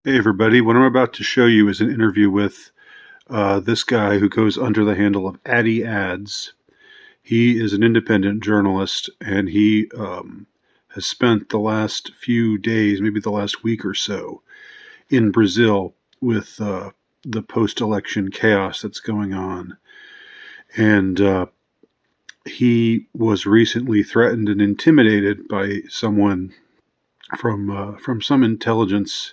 Hey everybody, what I'm about to show you is an interview with this guy who goes under the handle of Addy Ads. He is an independent journalist and he has spent the last few days, maybe the last week or so, in Brazil with the post-election chaos that's going on. And he was recently threatened and intimidated by someone from some intelligence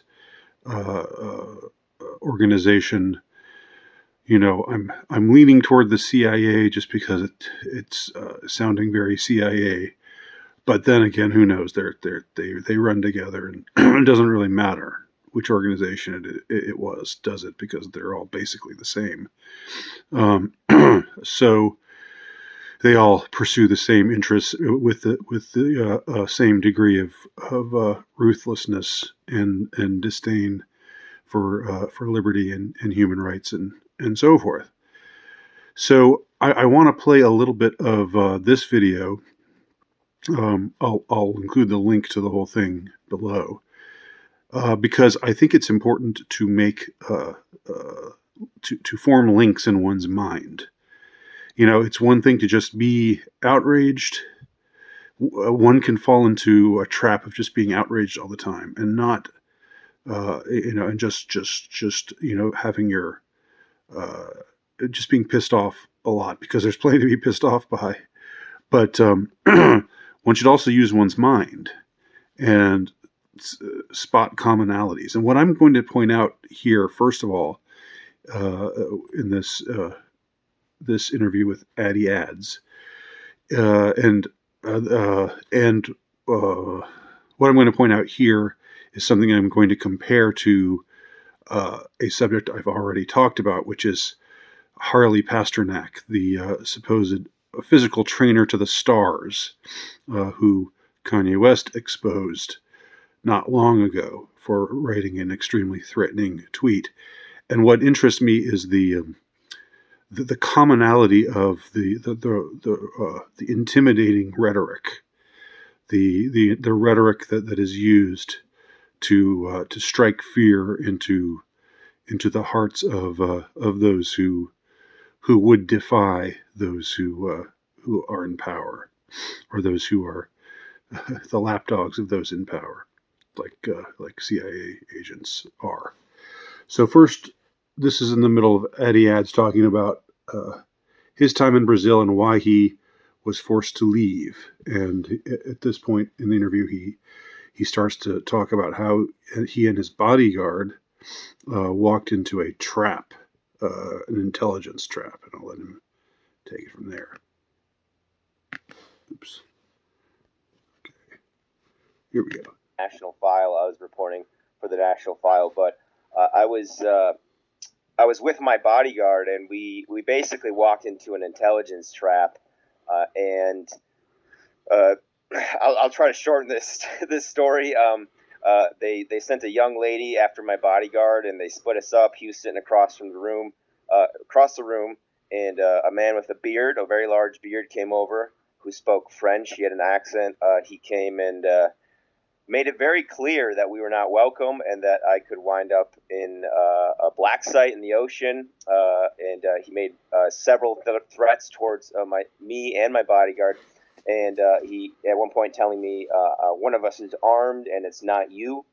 organization. I'm leaning toward the CIA just because it's sounding very CIA. But then again, who knows? They run together, and it doesn't really matter which organization it was, does it? Because they're all basically the same. So they all pursue the same interests with the same degree of ruthlessness and disdain for liberty and human rights and so forth. So I want to play a little bit of this video. I'll include the link to the whole thing below because I think it's important to make to form links in one's mind. It's one thing to just be outraged. One can fall into a trap of just being outraged all the time and not, and just having your just being pissed off a lot, because there's plenty to be pissed off by. But one should also use one's mind and spot commonalities. And what I'm going to point out here, first of all, in this interview with Addy Ads, and what I'm going to point out here is something I'm going to compare to a subject I've already talked about, which is Harley Pasternak, the supposed physical trainer to the stars, who Kanye West exposed not long ago for writing an extremely threatening tweet. And what interests me is the commonality of the intimidating rhetoric, the rhetoric that is used to strike fear into the hearts of those who would defy those who are in power, or those who are the lapdogs of those in power, like CIA agents are. So first, this is in the middle of Addy Ads talking about his time in Brazil and why he was forced to leave. And at this point in the interview, he starts to talk about how he and his bodyguard walked into a trap, an intelligence trap, and I'll let him take it from there. Oops. Okay. Here we go. National File. I was reporting for the National File, but I was with my bodyguard, and we basically walked into an intelligence trap, and I'll try to shorten this story. They sent a young lady after my bodyguard, and they split us up. He was sitting across the room, and a man with a beard, a very large beard, came over, who spoke French. He had an accent. He came and made it very clear that we were not welcome, and that I could wind up in a black site in the ocean. And he made several threats towards me and my bodyguard. And he, at one point, telling me, one of us is armed and it's not you.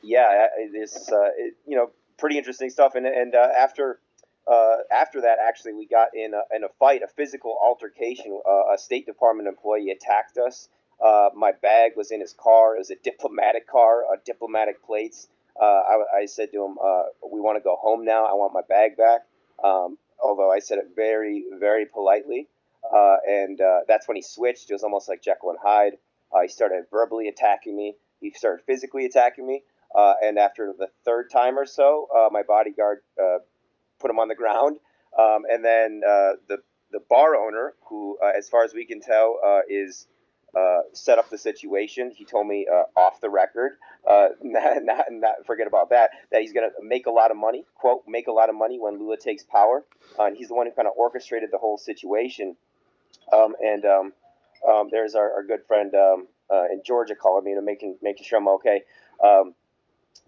It's pretty interesting stuff. And after that, actually, we got in a fight, a physical altercation. A State Department employee attacked us. My bag was in his car. It was a diplomatic car, diplomatic plates. I said to him, we want to go home now. I want my bag back. Although I said it very, very politely. And that's when he switched. It was almost like Jekyll and Hyde. He started verbally attacking me. He started physically attacking me. And after the third time or so, my bodyguard put him on the ground. And then the bar owner, who, as far as we can tell, is set up the situation. He told me off the record, not forget about that he's going to make a lot of money, quote, make a lot of money when Lula takes power. And he's the one who kind of orchestrated the whole situation. There's our good friend in Georgia calling me, making sure I'm okay.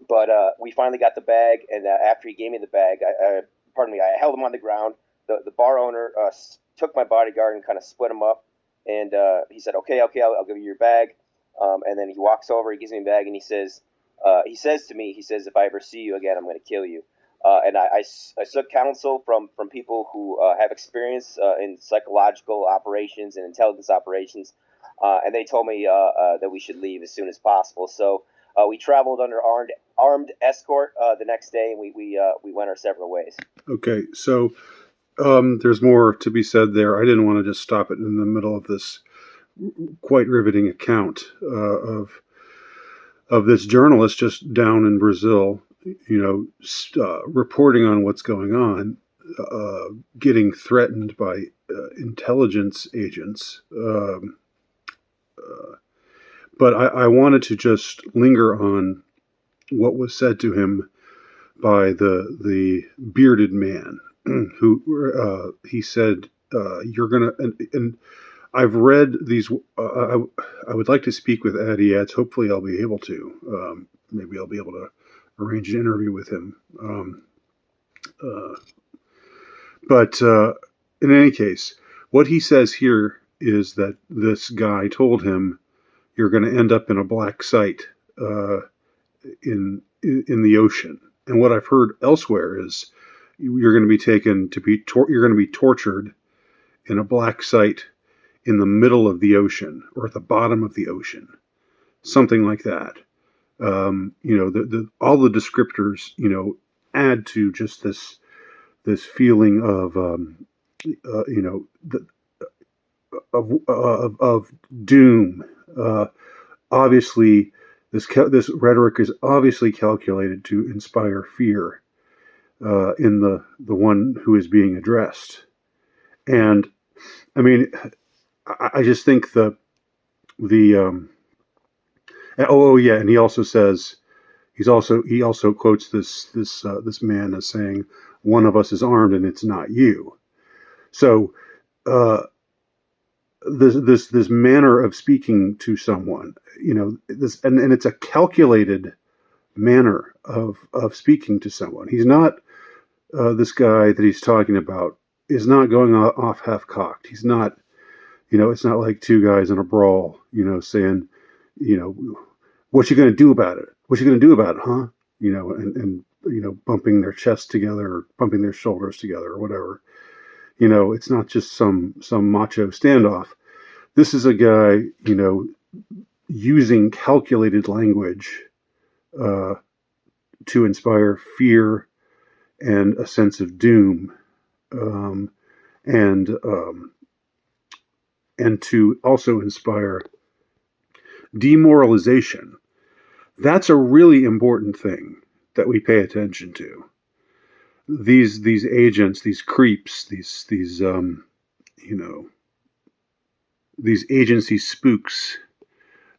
But we finally got the bag, and after he gave me the bag, I held him on the ground. The bar owner took my bodyguard and kind of split him up, and he said, "Okay, I'll give you your bag." And then he walks over, he gives me a bag, and he says to me, "If I ever see you again, I'm going to kill you." And I took counsel from people who have experience in psychological operations and intelligence operations, and they told me that we should leave as soon as possible. So we traveled under armed escort the next day, and we went our several ways. Okay, so there's more to be said there. I didn't want to just stop it in the middle of this quite riveting account of this journalist just down in Brazil, reporting on what's going on, getting threatened by intelligence agents. But I wanted to just linger on what was said to him by the bearded man, who he said, "You're gonna." And I've read these. I would like to speak with Adi Yats. Hopefully, I'll be able to. Maybe I'll be able to arrange an interview with him. But in any case, what he says here is that this guy told him, "You're going to end up in a black site in the ocean." And what I've heard elsewhere is you're going to be taken to be you're going to be tortured in a black site in the middle of the ocean or at the bottom of the ocean, something like that. All the descriptors, add to just this feeling of of doom. Obviously, this rhetoric is obviously calculated to inspire fear in the one who is being addressed. And I mean, I just think and he also says he also quotes this man as saying, "One of us is armed and it's not you." So this manner of speaking to someone, this and it's a calculated manner of speaking to someone. He's not this guy that he's talking about is not going off half cocked. He's not, it's not like two guys in a brawl, saying, what you going to do about it? What you going to do about it, huh? And bumping their chests together or bumping their shoulders together or whatever. It's not just some macho standoff. This is a guy, using calculated language to inspire fear and a sense of doom, and to also inspire demoralization. That's a really important thing that we pay attention to. These agents, these creeps, these agency spooks,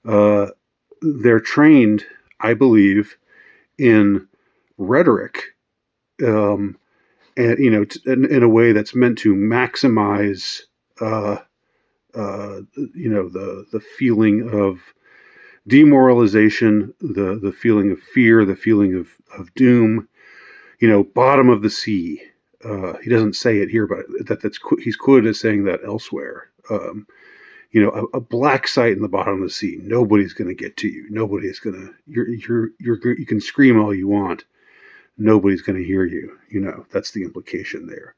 they're trained, I believe, in rhetoric, and in a way that's meant to maximize, the feeling of demoralization, the feeling of fear, the feeling of doom. Bottom of the sea. He doesn't say it here, but he's quoted as saying that elsewhere. A black site in the bottom of the sea. Nobody's going to get to you. Nobody's going to. You can scream all you want. Nobody's going to hear you. That's the implication there.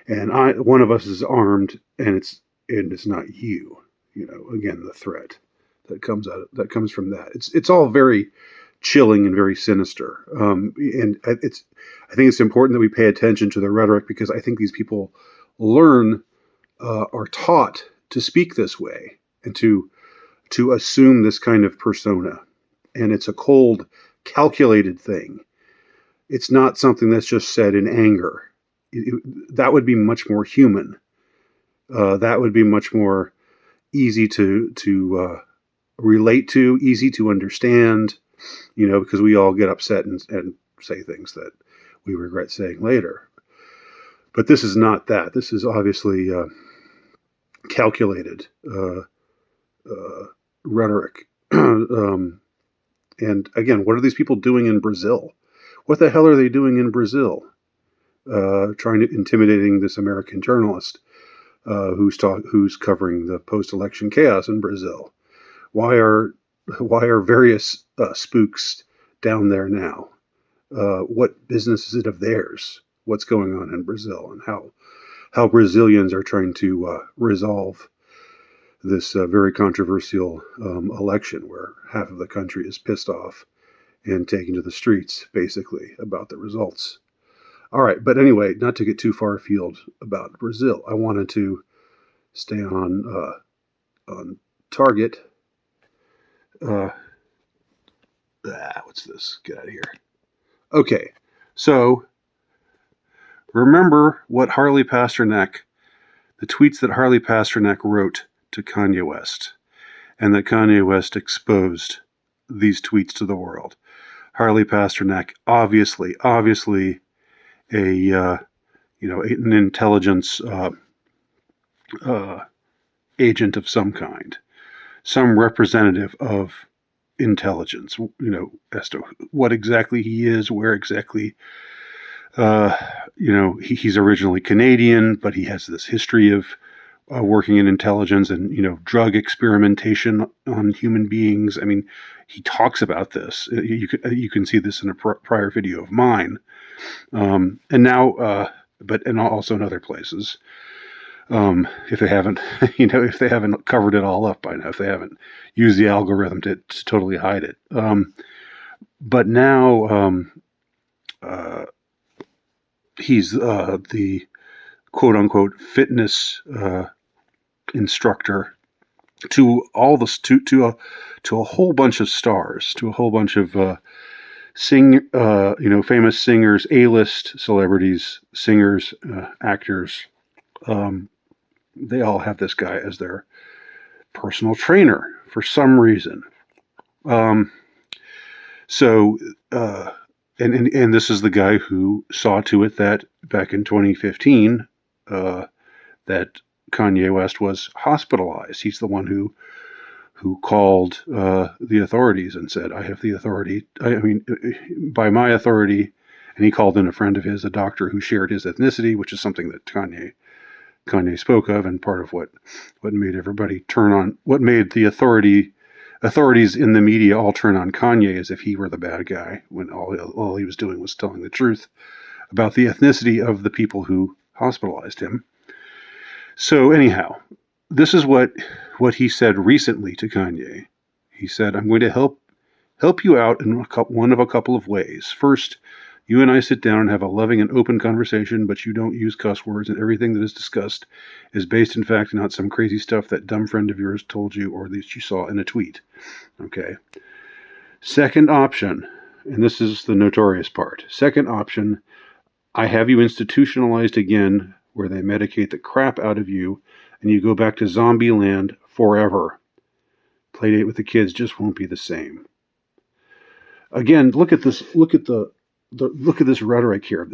And one of us is armed, and it's not you. Again, the threat that comes from that. It's all very chilling and very sinister. And I think it's important that we pay attention to the rhetoric, because I think these people are taught to speak this way and to assume this kind of persona. And it's a cold, calculated thing. It's not something that's just said in anger. That would be much more human. That would be much more easy to relate to, easy to understand, because we all get upset and say things that we regret saying later. But this is not that. This is obviously calculated rhetoric. And again, what are these people doing in Brazil? What the hell are they doing in Brazil? Trying to intimidating this American journalist who's covering the post-election chaos in Brazil. Why are various spooks down there now? What business is it of theirs? What's going on in Brazil, and how Brazilians are trying to resolve this very controversial election, where half of the country is pissed off and taking to the streets, basically, about the results. All right, but anyway, not to get too far afield about Brazil, I wanted to stay on target. What's this? Get out of here. Okay, so remember what Harley Pasternak, the tweets that Harley Pasternak wrote to Kanye West, and that Kanye West exposed these tweets to the world. Harley Pasternak, obviously, an intelligence agent of some kind, some representative of intelligence, as to what exactly he is, where exactly, he's originally Canadian, but he has this history of working in intelligence and, drug experimentation on human beings. I mean, he talks about this. You can see this in a prior video of mine. And now, and also in other places. If they haven't, if they haven't covered it all up by now, if they haven't used the algorithm to totally hide it. But now, he's the quote unquote fitness instructor to all this to a whole bunch of stars, to a whole bunch of famous singers, A-list celebrities, singers, actors. They all have this guy as their personal trainer for some reason. And this is the guy who saw to it that back in 2015, that Kanye West was hospitalized. He's the one who called the authorities and said, I have the authority, by my authority, and he called in a friend of his, a doctor who shared his ethnicity, which is something that Kanye spoke of, and part of what made everybody what made the authorities in the media all turn on Kanye as if he were the bad guy, when all he was doing was telling the truth about the ethnicity of the people who hospitalized him. So anyhow, this is what he said recently to Kanye. He said, I'm going to help you out in one of a couple of ways. First, you and I sit down and have a loving and open conversation, but you don't use cuss words, and everything that is discussed is based in fact, not some crazy stuff that dumb friend of yours told you or that you saw in a tweet. Okay. Second option, and this is the notorious part. Second option, I have you institutionalized again, where they medicate the crap out of you, and you go back to zombie land forever. Playdate with the kids just won't be the same. Again, look at this. Look at this rhetoric here.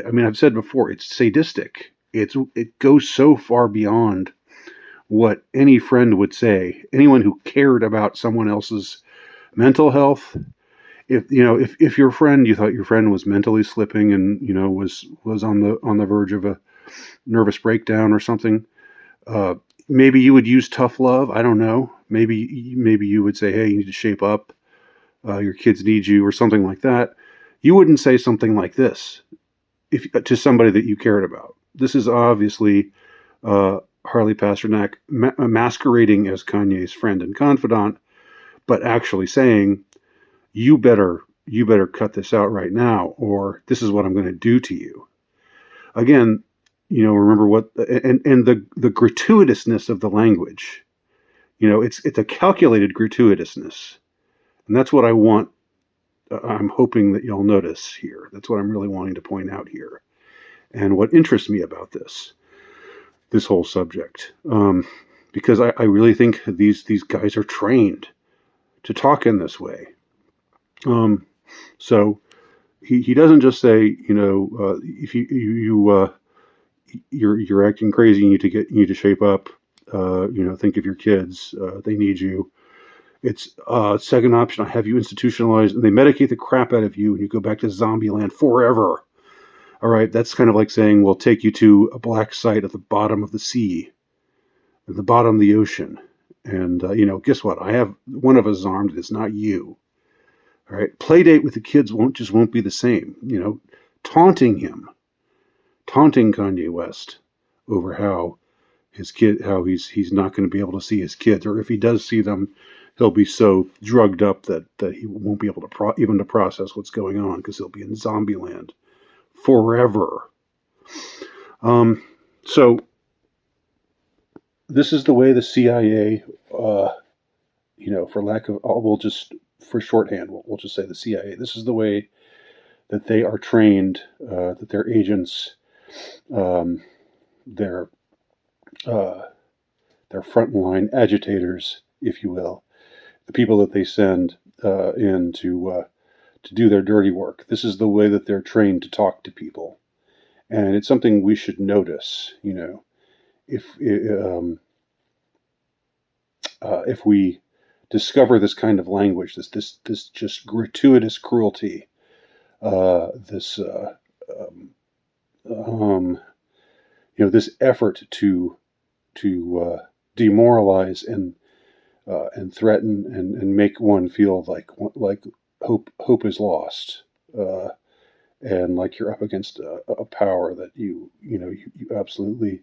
I've said before, it's sadistic. It goes so far beyond what any friend would say. Anyone who cared about someone else's mental health, if your friend, you thought your friend was mentally slipping and was on the verge of a nervous breakdown or something, maybe you would use tough love. I don't know. Maybe you would say, hey, you need to shape up. Your kids need you, or something like that. You wouldn't say something like this to somebody that you cared about. This is obviously Harley Pasternak masquerading as Kanye's friend and confidant, but actually saying, you better cut this out right now, or this is what I'm going to do to you. Again, remember what, and the gratuitousness of the language, it's a calculated gratuitousness. And that's what I'm hoping that you'll notice here. That's what I'm really wanting to point out here. And what interests me about this whole subject, because I really think these guys are trained to talk in this way. So he doesn't just say, if you're acting crazy, you need to shape up, think of your kids, they need you. It's second option, I have you institutionalized, and they medicate the crap out of you, and you go back to zombie land forever. All right, that's kind of like saying we'll take you to a black site at the bottom of the sea, at the bottom of the ocean, and guess what? I have one of us armed, and it's not you. All right, play date with the kids won't be the same. Taunting Kanye West over how he's not going to be able to see his kids, or if he does see them, he'll be so drugged up that he won't be able to even to process what's going on because he'll be in zombie land forever. So this is the way the CIA, for lack of, for shorthand, we'll just say the CIA. This is the way that they are trained, that their agents, their frontline agitators, if you will, the people that they send in to do their dirty work. This is the way that they're trained to talk to people, and it's something we should notice. If we discover this kind of language, this just gratuitous cruelty, this effort to demoralize and threaten and make one feel like hope is lost, and like you're up against a power that you absolutely,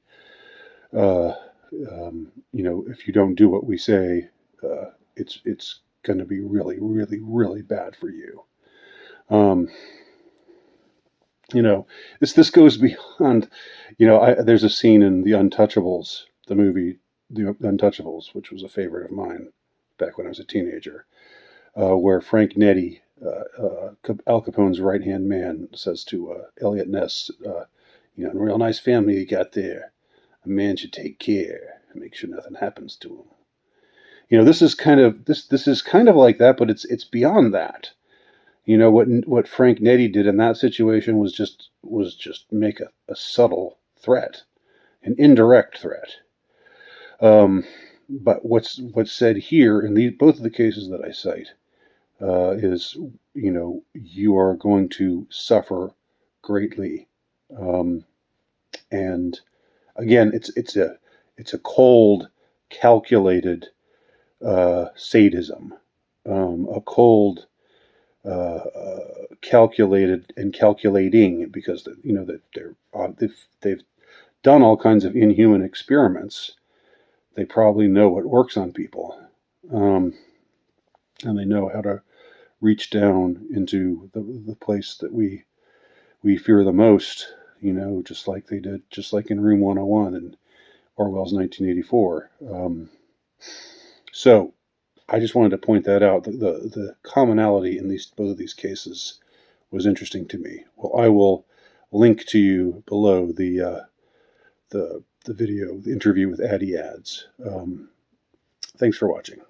if you don't do what we say, it's going to be really, really, really bad for you. This goes beyond. There's a scene in The Untouchables, the movie The Untouchables, which was a favorite of mine back when I was a teenager, where Frank Nitti, Al Capone's right-hand man, says to Elliot Ness, a real nice family you got there. A man should take care and make sure nothing happens to him. This is kind of like that, but it's beyond that. What Frank Nitti did in that situation was just make a subtle threat, an indirect threat. But what's said here in both of the cases that I cite is, you are going to suffer greatly, and again, it's a cold, calculated sadism, a cold, calculated and calculating, because they've done all kinds of inhuman experiments. They probably know what works on people, and they know how to reach down into the place that we fear the most. Just like they did, just like in Room 101 and Orwell's 1984. So I just wanted to point that out. The commonality in both of these cases was interesting to me. Well, I will link to you below the video, the interview with Addie Ads. Thanks for watching.